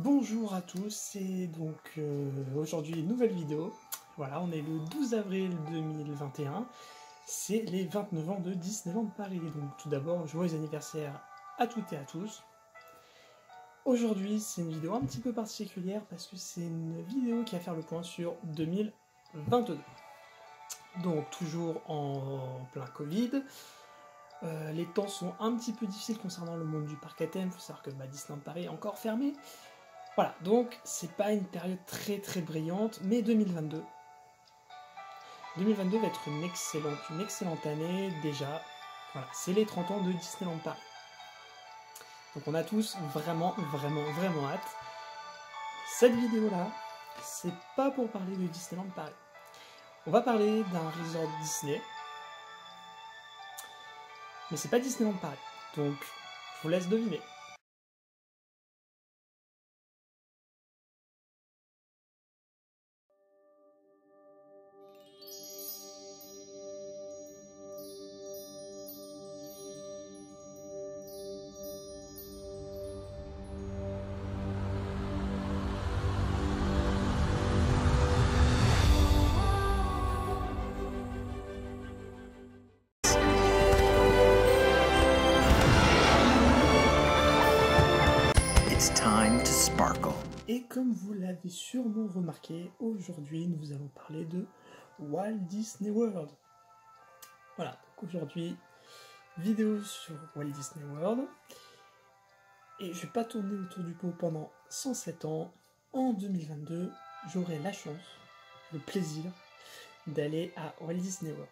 Bonjour à tous, et donc aujourd'hui une nouvelle vidéo. Voilà, on est le 12 avril 2021, c'est les 29 ans de Disneyland Paris. Donc tout d'abord, joyeux anniversaire à toutes et à tous. Aujourd'hui c'est une vidéo un petit peu particulière parce que c'est une vidéo qui va faire le point sur 2022. Donc toujours en plein Covid. Les temps sont un petit peu difficiles concernant le monde du parc à thème. Il faut savoir que Disneyland Paris est encore fermé. Voilà, donc c'est pas une période très brillante, mais 2022 va être une excellente année déjà. Voilà, c'est les 30 ans de Disneyland Paris. Donc on a tous vraiment hâte. Cette vidéo-là, c'est pas pour parler de Disneyland Paris. On va parler d'un resort Disney, mais c'est pas Disneyland Paris. Donc je vous laisse deviner. Et comme vous l'avez sûrement remarqué, aujourd'hui nous allons parler de Walt Disney World. Voilà, donc aujourd'hui, vidéo sur Walt Disney World. Et je vais pas tourner autour du pot pendant 107 ans. En 2022, j'aurai la chance, le plaisir d'aller à Walt Disney World.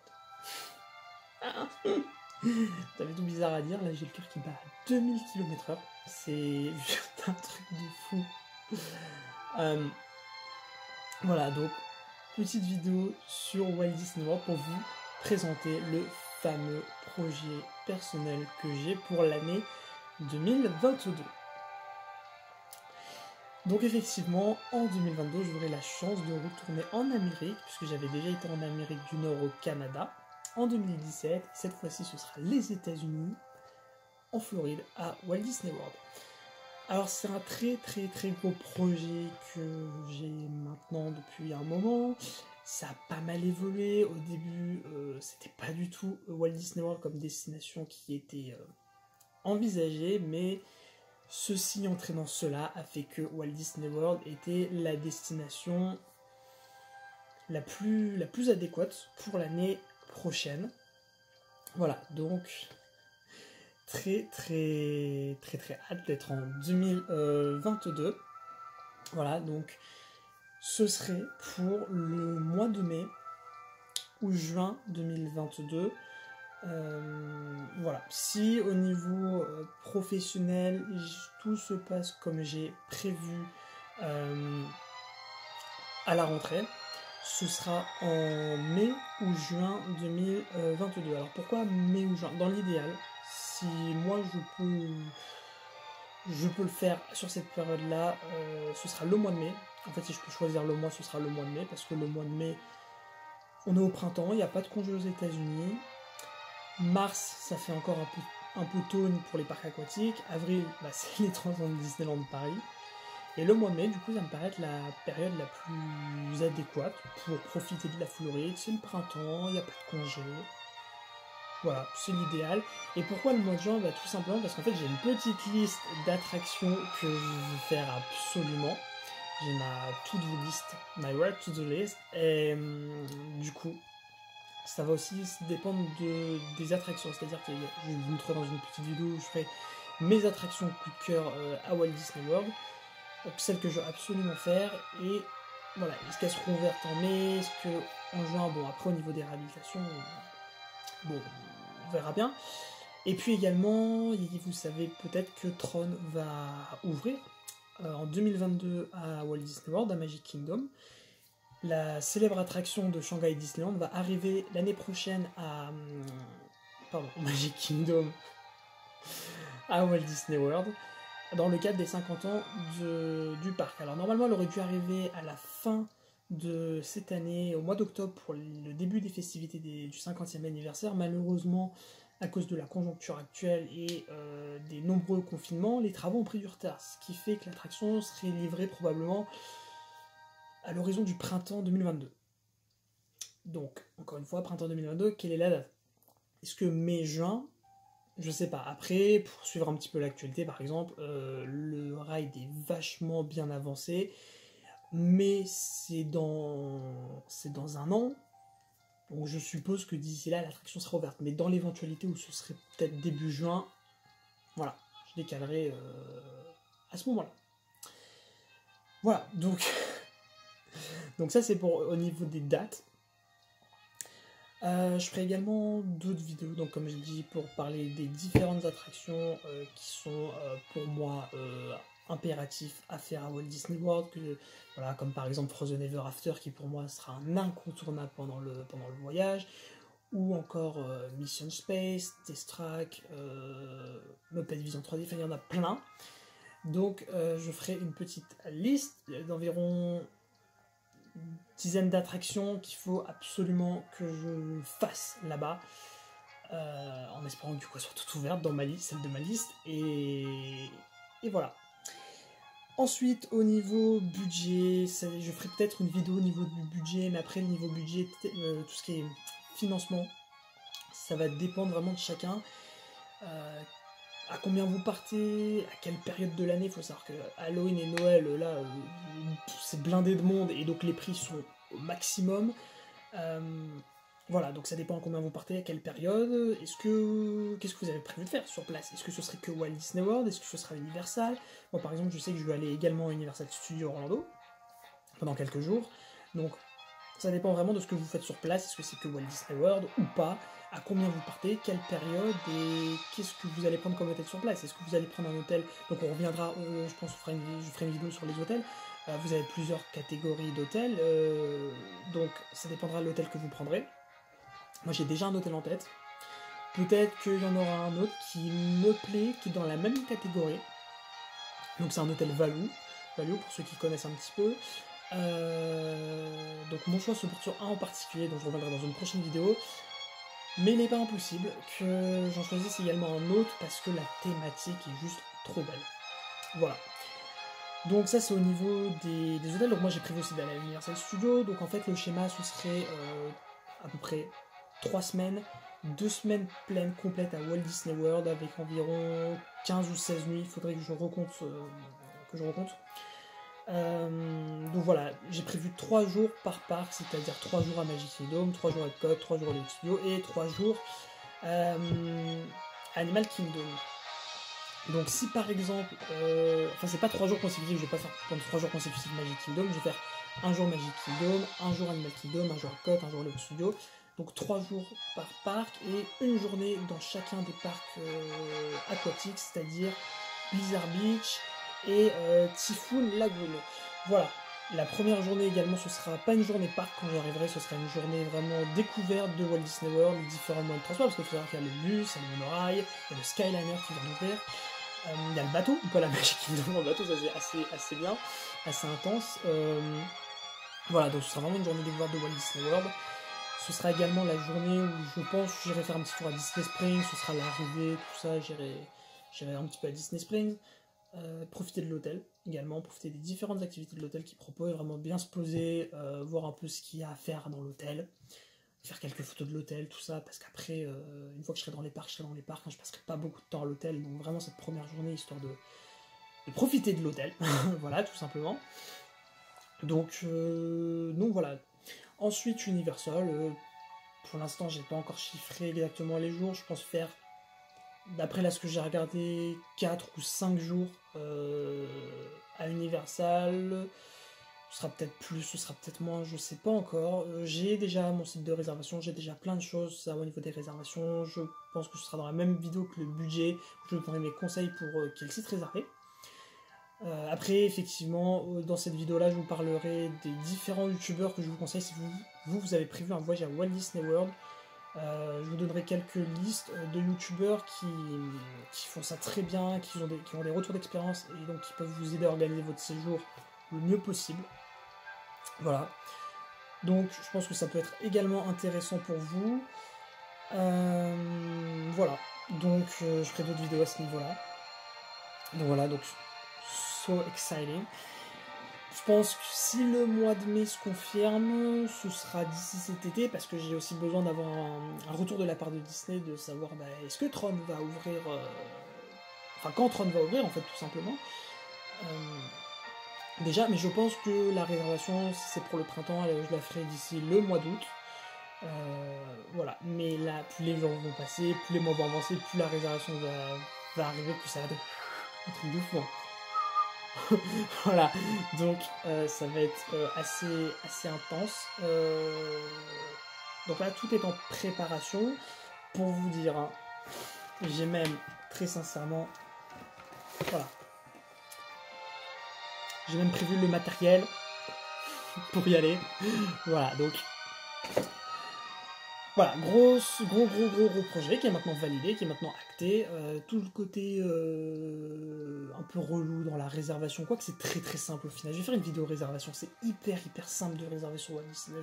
T'avais tout bizarre à dire, là j'ai le cœur qui bat à 2000 km/h. C'est juste un truc de fou. Voilà, donc petite vidéo sur Walt Disney World pour vous présenter le fameux projet personnel que j'ai pour l'année 2022. Donc effectivement, en 2022, j'aurai la chance de retourner en Amérique, puisque j'avais déjà été en Amérique du Nord au Canada, en 2017. Cette fois-ci, ce sera les États-Unis, en Floride, à Walt Disney World. Alors c'est un très gros projet que j'ai maintenant depuis un moment. Ça a pas mal évolué. Au début, c'était pas du tout Walt Disney World comme destination qui était envisagée, mais ceci entraînant cela a fait que Walt Disney World était la destination la plus adéquate pour l'année prochaine. Voilà, donc très hâte d'être en 2022. Voilà, donc ce serait pour le mois de mai ou juin 2022. Voilà, si au niveau professionnel tout se passe comme j'ai prévu à la rentrée, ce sera en mai ou juin 2022. Alors pourquoi mai ou juin? Dans l'idéal, si moi je peux le faire sur cette période-là, ce sera le mois de mai. En fait, si je peux choisir le mois, ce sera le mois de mai, parce que le mois de mai, on est au printemps, il n'y a pas de congé aux États-Unis. Mars, ça fait encore un peu tôt pour les parcs aquatiques. Avril, c'est les 30 ans de Disneyland Paris. Et le mois de mai, du coup, ça me paraît être la période la plus adéquate pour profiter de la Floride. C'est le printemps, il n'y a pas de congé. Voilà, c'est l'idéal. Et pourquoi le mois de juin? Tout simplement parce qu'en fait, j'ai une petite liste d'attractions que je veux faire absolument. J'ai ma to-do list, my red to-do list. Et du coup, ça va aussi dépendre des attractions. C'est-à-dire que je vous montrerai dans une petite vidéo où je ferai mes attractions coup de cœur à Walt Disney World. Celles que je veux absolument faire. Et voilà, est-ce qu'elles seront ouvertes en mai? Est-ce qu'en juin? Bon, après au niveau des réhabilitations, bon, on verra bien. Et puis également, vous savez peut-être que Tron va ouvrir en 2022 à Walt Disney World, à Magic Kingdom. La célèbre attraction de Shanghai Disneyland va arriver l'année prochaine à Magic Kingdom, à Walt Disney World, dans le cadre des 50 ans du parc. Alors normalement, elle aurait dû arriver à la fin de cette année, au mois d'octobre, pour le début des festivités du 50e anniversaire. Malheureusement, à cause de la conjoncture actuelle et des nombreux confinements, les travaux ont pris du retard, ce qui fait que l'attraction serait livrée probablement à l'horizon du printemps 2022. Donc, encore une fois, printemps 2022, quelle est la date? Est-ce que mai-juin? Je sais pas. Après, pour suivre un petit peu l'actualité, par exemple, le ride est vachement bien avancé, mais c'est dans un an. Donc je suppose que d'ici là, l'attraction sera ouverte. Mais dans l'éventualité où ce serait peut-être début juin, voilà, je décalerai à ce moment-là. Voilà, donc, donc ça c'est pour au niveau des dates. Je ferai également d'autres vidéos, donc comme je dis, pour parler des différentes attractions qui sont pour moi impératifs à faire à Walt Disney World, voilà, comme par exemple Frozen Ever After qui pour moi sera un incontournable pendant le voyage, ou encore Mission Space, Test Track, Muppet Vision 3D, enfin il y en a plein. Donc je ferai une petite liste d'environ dizaine d'attractions qu'il faut absolument que je fasse là-bas, en espérant que du coup elles soient toutes ouvertes dans ma liste, celle de ma liste, et voilà. Ensuite, au niveau budget, je ferai peut-être une vidéo au niveau du budget, mais après le niveau budget, tout ce qui est financement, ça va dépendre vraiment de chacun. À combien vous partez, à quelle période de l'année. Il faut savoir que Halloween et Noël, là, c'est blindé de monde et donc les prix sont au maximum. Voilà, donc ça dépend à combien vous partez, à quelle période. Qu'est-ce que vous avez prévu de faire sur place? Est-ce que ce serait que Walt Disney World? Est-ce que ce sera Universal? Moi, par exemple, je sais que je vais aller également à Universal Studios Orlando pendant quelques jours. Donc, ça dépend vraiment de ce que vous faites sur place. Est-ce que c'est que Walt Disney World ou pas? À combien vous partez, quelle période, et qu'est-ce que vous allez prendre comme hôtel sur place? Est-ce que vous allez prendre un hôtel? Donc on reviendra, je pense que je ferai une vidéo sur les hôtels. Vous avez plusieurs catégories d'hôtels, donc ça dépendra de l'hôtel que vous prendrez. Moi j'ai déjà un hôtel en tête. Peut-être qu'il y en aura un autre qui me plaît, qui est dans la même catégorie. Donc c'est un hôtel Value pour ceux qui connaissent un petit peu. Donc mon choix se porte sur un en particulier, dont je reviendrai dans une prochaine vidéo. Mais il n'est pas impossible que j'en choisisse également un autre parce que la thématique est juste trop belle. Voilà. Donc ça c'est au niveau des hôtels. Donc moi j'ai prévu aussi d'aller à Universal Studios. Donc en fait le schéma ce serait à peu près 3 semaines, 2 semaines pleines complètes à Walt Disney World avec environ 15 ou 16 nuits. Il faudrait que je recompte. Donc voilà, j'ai prévu 3 jours par parc, c'est-à-dire 3 jours à Magic Kingdom, 3 jours à Epcot, 3 jours à Hollywood Studios et 3 jours à Animal Kingdom. Donc si par exemple, enfin c'est pas 3 jours consécutifs, je vais pas faire comme 3 jours consécutifs Magic Kingdom, je vais faire un jour Magic Kingdom, un jour Animal Kingdom, un jour Epcot, un jour Hollywood Studios. Donc 3 jours par parc et une journée dans chacun des parcs aquatiques, c'est-à-dire Blizzard Beach et Typhoon Lagoon. Voilà. La première journée également, ce sera pas une journée parc quand j'arriverai, ce sera une journée vraiment découverte de Walt Disney World, les différents moyens de transport, parce qu'il faut savoir qu'il y a le bus, il y a le monorail, il y a le Skyliner qui va ouvrir, il y a le bateau, ou pas la Magic Kingdom, le bateau, ça c'est assez bien, assez intense. Voilà, donc ce sera vraiment une journée découverte de Walt Disney World. Ce sera également la journée où je pense que j'irai faire un petit tour à Disney Springs, ce sera l'arrivée, tout ça, j'irai un petit peu à Disney Springs. Profiter de l'hôtel également, profiter des différentes activités de l'hôtel qui proposent, vraiment bien se poser, voir un peu ce qu'il y a à faire dans l'hôtel, faire quelques photos de l'hôtel, tout ça, parce qu'après, une fois que je serai dans les parcs, hein, je passerai pas beaucoup de temps à l'hôtel, donc vraiment cette première journée, histoire de profiter de l'hôtel, voilà, tout simplement. Donc voilà. Ensuite, Universal, pour l'instant, j'ai pas encore chiffré exactement les jours, je pense faire, d'après là ce que j'ai regardé, 4 ou 5 jours à Universal. Ce sera peut-être plus, ce sera peut-être moins, je sais pas encore. J'ai déjà mon site de réservation, j'ai déjà plein de choses au niveau des réservations. Je pense que ce sera dans la même vidéo que le budget. Je vous donnerai mes conseils pour quel site réserver. Après, effectivement, dans cette vidéo-là, je vous parlerai des différents youtubeurs que je vous conseille si vous avez prévu un voyage à Walt Disney World. Je vous donnerai quelques listes de youtubeurs qui font ça très bien, qui ont des retours d'expérience et donc qui peuvent vous aider à organiser votre séjour le mieux possible. Voilà. Donc je pense que ça peut être également intéressant pour vous. Voilà, donc je ferai d'autres vidéos à ce niveau-là. Donc voilà, donc so exciting. Je pense que si le mois de mai se confirme, ce sera d'ici cet été, parce que j'ai aussi besoin d'avoir un retour de la part de Disney, de savoir est-ce que Tron va ouvrir, enfin quand Tron va ouvrir en fait tout simplement. Déjà, mais je pense que la réservation, si c'est pour le printemps, je la ferai d'ici le mois d'août. Voilà, mais là, plus les jours vont passer, plus les mois vont avancer, plus la réservation va arriver, plus ça va être un truc de fou. Voilà, donc ça va être assez intense. Donc là, tout est en préparation. Pour vous dire, hein, j'ai même, très sincèrement, voilà. J'ai même prévu le matériel pour y aller. Voilà, donc... Voilà, gros projet qui est maintenant validé, qui est maintenant acté. Tout le côté un peu relou dans la réservation, quoique c'est très simple au final. Je vais faire une vidéo réservation, c'est hyper simple de réserver sur Walt Disney,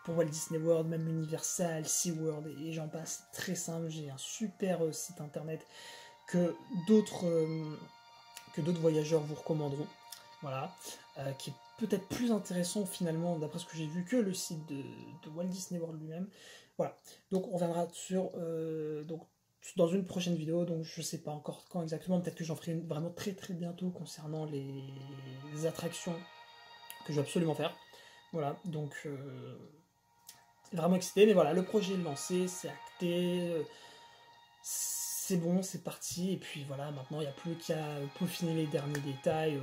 pour Walt Disney World, même Universal, SeaWorld et j'en passe. Très simple, j'ai un super site internet que d'autres voyageurs vous recommanderont. Voilà, qui est peut-être plus intéressant finalement, d'après ce que j'ai vu, que le site de Walt Disney World lui-même. Voilà, donc on reviendra dans une prochaine vidéo, donc je sais pas encore quand exactement, peut-être que j'en ferai une vraiment très bientôt concernant les attractions que je vais absolument faire. Voilà, donc vraiment excité, mais voilà, le projet est lancé, c'est acté, c'est bon, c'est parti, et puis voilà, maintenant il n'y a plus qu'à peaufiner les derniers détails,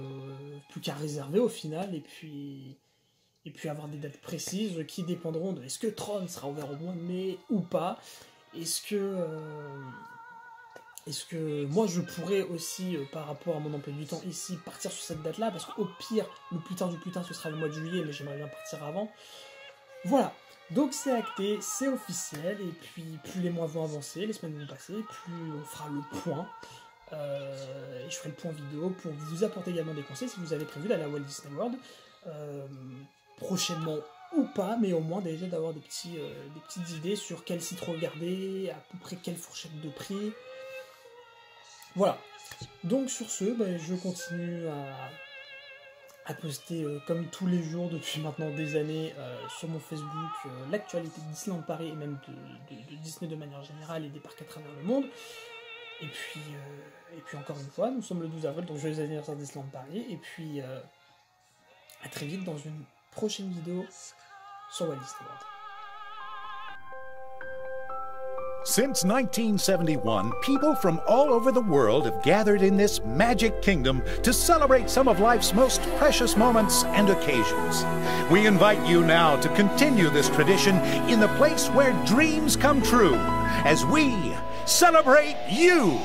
plus qu'à réserver au final, et puis avoir des dates précises qui dépendront de est-ce que Tron sera ouvert au mois de mai ou pas, est-ce que moi je pourrais aussi, par rapport à mon emploi du temps ici, partir sur cette date-là, parce qu'au pire, le plus tard du plus tard, ce sera le mois de juillet, mais j'aimerais bien partir avant. Voilà. Donc c'est acté, c'est officiel, et puis plus les mois vont avancer, les semaines vont passer, plus on fera le point. Et je ferai le point vidéo pour vous apporter également des conseils si vous avez prévu d'aller à Walt Disney World. Prochainement ou pas, mais au moins déjà d'avoir des petites idées sur quel site regarder, à peu près quelle fourchette de prix. Voilà. Donc sur ce, je continue à poster comme tous les jours depuis maintenant des années sur mon Facebook l'actualité de Disneyland Paris et même de Disney de manière générale et des parcs à travers le monde. Et puis encore une fois, nous sommes le 12 avril, donc joyeux anniversaire Disneyland Paris. Et puis à très vite dans une prochaine vidéo sur Walt Disney World. Since 1971, people from all over the world have gathered in this magic kingdom to celebrate some of life's most precious moments and occasions. We invite you now to continue this tradition in the place where dreams come true, as we celebrate you!